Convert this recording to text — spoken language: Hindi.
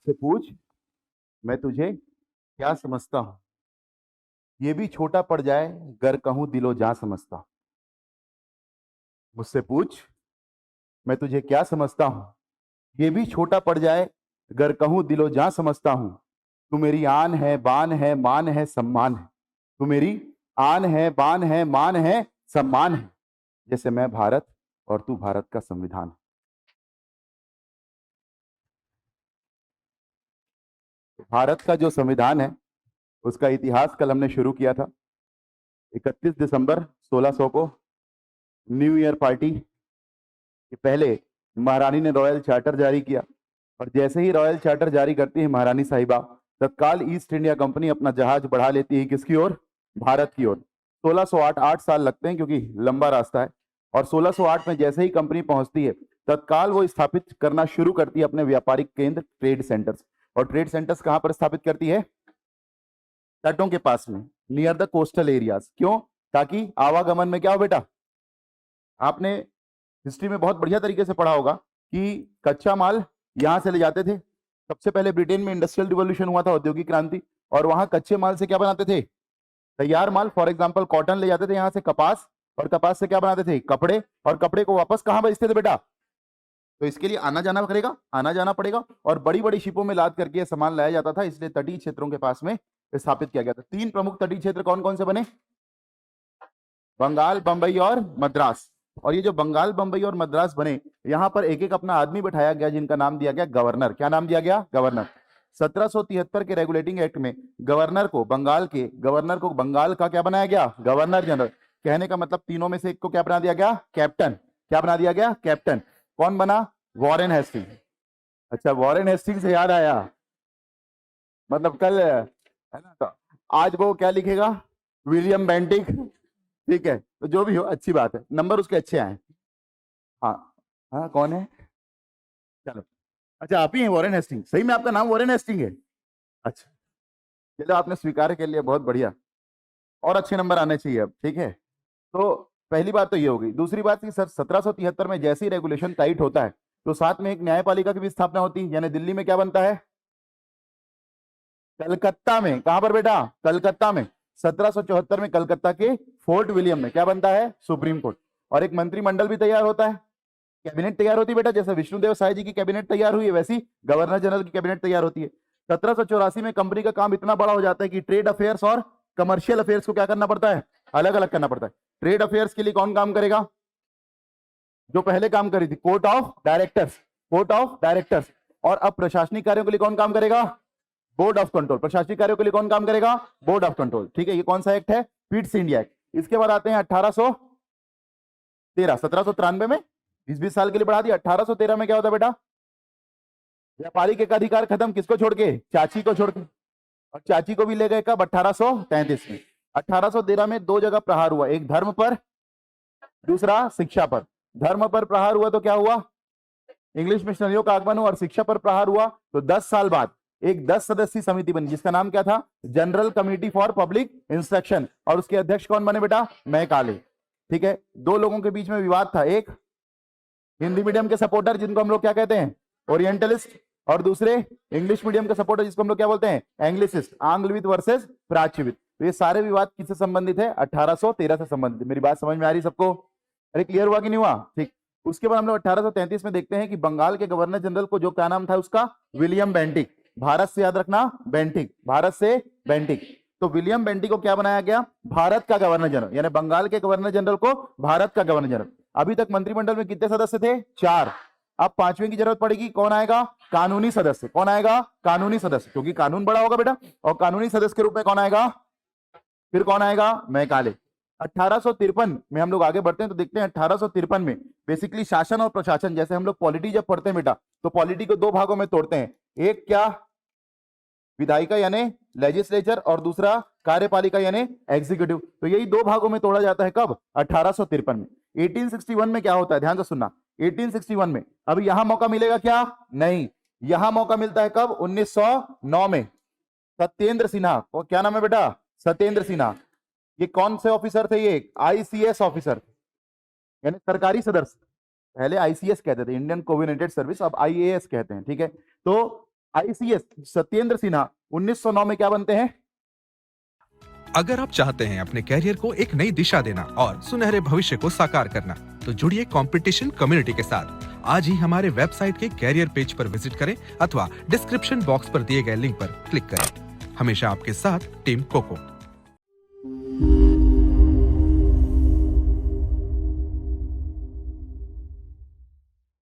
मुझसे पूछ, मैं तुझे क्या समझता हूं। ये भी छोटा पड़ जाए गर कहूं दिलो जा समझता हूं। मुझसे पूछ, मैं तुझे क्या समझता हूं। ये भी छोटा पड़ जाए गर कहूं दिलो जा समझता हूं। तू मेरी आन है, बान है, मान है, सम्मान है। तू मेरी आन है, बान है, मान है, सम्मान है। जैसे मैं भारत और तू भारत का संविधान है। भारत का जो संविधान है उसका इतिहास कल हमने शुरू किया था। 31 दिसंबर 1600 को न्यू ईयर पार्टी के पहले महारानी ने रॉयल चार्टर जारी किया, और जैसे ही रॉयल चार्टर जारी करती है महारानी साहिबा, तत्काल ईस्ट इंडिया कंपनी अपना जहाज बढ़ा लेती है किसकी ओर? भारत की ओर। 1608 8 साल लगते हैं क्योंकि लंबा रास्ता है। और 1608 में जैसे ही कंपनी पहुंचती है, तत्काल वो स्थापित करना शुरू करती है अपने व्यापारिक केंद्र ट्रेड सेंटर्स। और ट्रेड सेंटर्स कहां पर स्थापित करती है? तटों के पास में, नियर द कोस्टल एरियाज। क्यों? ताकि आवागमन में क्या हो बेटा, आपने हिस्ट्री में बहुत बढ़िया तरीके से पढ़ा होगा कि कच्चा माल यहां से ले जाते थे। सबसे पहले ब्रिटेन में इंडस्ट्रियल रिवॉल्यूशन हुआ था, औद्योगिक क्रांति, और वहां कच्चे माल से क्या बनाते थे? तैयार माल। फॉर एग्जांपल कॉटन ले जाते थे यहां से कपास, और कपास से क्या बनाते थे? कपड़े, और कपड़े को वापस कहां बेचते थे बेटा? तो इसके लिए आना जाना करेगा, आना जाना पड़ेगा, और बड़ी बड़ी शिपों में लाद करके सामान लाया जाता था। इसलिए तटीय क्षेत्रों के पास में स्थापित किया गया था। 3 प्रमुख तटीय क्षेत्र कौन कौन से बने? बंगाल, बंबई और मद्रास। और ये जो बंगाल, बंबई और मद्रास बने, यहां पर एक एक अपना आदमी बैठाया गया जिनका नाम दिया गया गवर्नर। क्या नाम दिया गया? गवर्नर। 1773 के रेगुलेटिंग एक्ट में गवर्नर को, बंगाल के गवर्नर को बंगाल का क्या बनाया गया? Governor general. कहने का मतलब तीनों में से एक को क्या बना दिया गया? कैप्टन। क्या बना दिया गया? कैप्टन। कौन बना? Warren Hasting. अच्छा, वॉरेन हेस्टिंग से याद आया, मतलब कल है ना, तो आज वो क्या लिखेगा? William Bentinck. ठीक है, तो जो भी हो अच्छी बात है, नंबर उसके अच्छे आए। हाँ। हाँ, कौन है? चलो, अच्छा आप ही हैं वॉरेन हेस्टिंग? सही में आपका नाम वॉरेन हेस्टिंग है? अच्छा, चलो आपने स्वीकार कर लिया, बहुत बढ़िया। और अच्छे नंबर आने चाहिए अब, ठीक है। तो पहली बात तो ये होगी। दूसरी बात कि सर 1773 में जैसे ही रेगुलेशन टाइट होता है, तो साथ में एक न्यायपालिका की भी स्थापना होती है। यानी दिल्ली में क्या बनता है? कलकत्ता में। कहां पर बेटा? कलकत्ता में। 1774 में कलकत्ता के फोर्ट विलियम में क्या बनता है? Supreme court. और एक मंत्रिमंडल भी तैयार होता है, कैबिनेट तैयार होती है बेटा। जैसे विष्णुदेव साय जी की कैबिनेट तैयार हुई है, वैसी गवर्नर जनरल की कैबिनेट तैयार होती है। 1784 में कंपनी का काम इतना बड़ा हो जाता है कि ट्रेड अफेयर्स और कमर्शियल अफेयर्स को क्या करना पड़ता है? अलग अलग करना पड़ता है। ट्रेड अफेयर्स के लिए कौन काम करेगा? जो पहले काम करी थी court of directors, court of directors. और अब प्रशासनिक कार्यों के लिए कौन काम करेगा? Board of control. प्रशासनिक कार्यों के लिए कौन काम करेगा? Board of control. ठीक है, ये कौन सा एक्ट है? Pitt's India act. इसके बाद आते हैं 1813। 1793 में 20-20 साल के लिए बढ़ा दिया। 1813 में क्या होता है बेटा? व्यापारिक एकाधिकार खत्म। किसको छोड़ के? चाची को छोड़ के। और चाची को भी ले गए कब? 1833 में। 1813 में 2 जगह प्रहार हुआ, एक धर्म पर, दूसरा शिक्षा पर। धर्म पर प्रहार हुआ तो क्या हुआ? इंग्लिश मिशनरियों का आगमन हुआ। और शिक्षा पर प्रहार हुआ तो 10 साल बाद एक 10 सदस्यीय समिति बनी, जिसका नाम क्या था? General committee for public instruction. और उसके अध्यक्ष कौन बने बेटा? मैकाले। ठीक है, 2 लोगों के बीच में विवाद था, एक हिंदी मीडियम के सपोर्टर जिनको हम लोग क्या कहते हैं? ओरिएंटलिस्ट, और दूसरे इंग्लिश मीडियम के सपोर्टर जिसको हम लोग क्या बोलते हैं? एंग्लिसिस्ट। आंग्लविद वर्सेस प्राच्यविद। तो ये सारे विवाद किससे संबंधित है? 1813 से संबंधित है। मेरी बात समझ में आ रही सबको? अरे क्लियर हुआ कि नहीं हुआ? ठीक। उसके बाद हम लोग 1833 में देखते हैं कि बंगाल के गवर्नर जनरल को, जो क्या नाम था उसका? William Bentinck. भारत से याद रखना, बेंटिक, भारत से बेंटिक। तो विलियम बेंटिक को क्या बनाया गया? भारत का गवर्नर जनरल। यानी बंगाल के गवर्नर जनरल को भारत का गवर्नर जनरल। अभी तक मंत्रिमंडल में कितने सदस्य थे? 4। अब 5वें की जरूरत पड़ेगी। कौन आएगा? कानूनी सदस्य। कौन आएगा? कानूनी सदस्य, क्योंकि कानून बड़ा होगा बेटा। और कानूनी सदस्य के रूप में कौन आएगा? फिर कौन आएगा? मैकाले। 1853 में हम लोग आगे बढ़ते हैं तो देखते हैं 1853 में बेसिकली शासन और प्रशासन, जैसे हम लोग पॉलिटी जब पढ़ते हैं बेटा, तो पॉलिटी को 2 भागों में तोड़ते हैं। एक क्या? विधायिका यानी लेजिस्लेचर, और दूसरा कार्यपालिका यानी एग्जीक्यूटिव। तो यही 2 भागों में तोड़ा जाता है। कब? 1853 में। 1861 में क्या होता है? ध्यान से सुनना। 1861 में अभी यहां मौका मिलेगा क्या? नहीं, यहां मौका मिलता है कब? 1909 में। सत्येंद्र सिन्हा, वो क्या नाम है बेटा? सत्येंद्र सिन्हा। ये कौन से ऑफिसर थे? ये आईसीएस ऑफिसर, यानी सरकारी सदस्य। पहले आईसीएस कहते थे, इंडियन कोऑर्डिनेटेड सर्विस, अब आईएएस कहते हैं। ठीक है, तो आईसीएस सत्येंद्र सिन्हा 1909 में क्या बनते हैं? अगर आप चाहते हैं अपने कैरियर को एक नई दिशा देना और सुनहरे भविष्य को साकार करना, तो जुड़िए कंपटीशन कम्युनिटी के साथ। आज ही हमारे वेबसाइट के कैरियर पेज पर विजिट करें अथवा डिस्क्रिप्शन बॉक्स पर दिए गए लिंक पर क्लिक करें। हमेशा आपके साथ टीम कोको।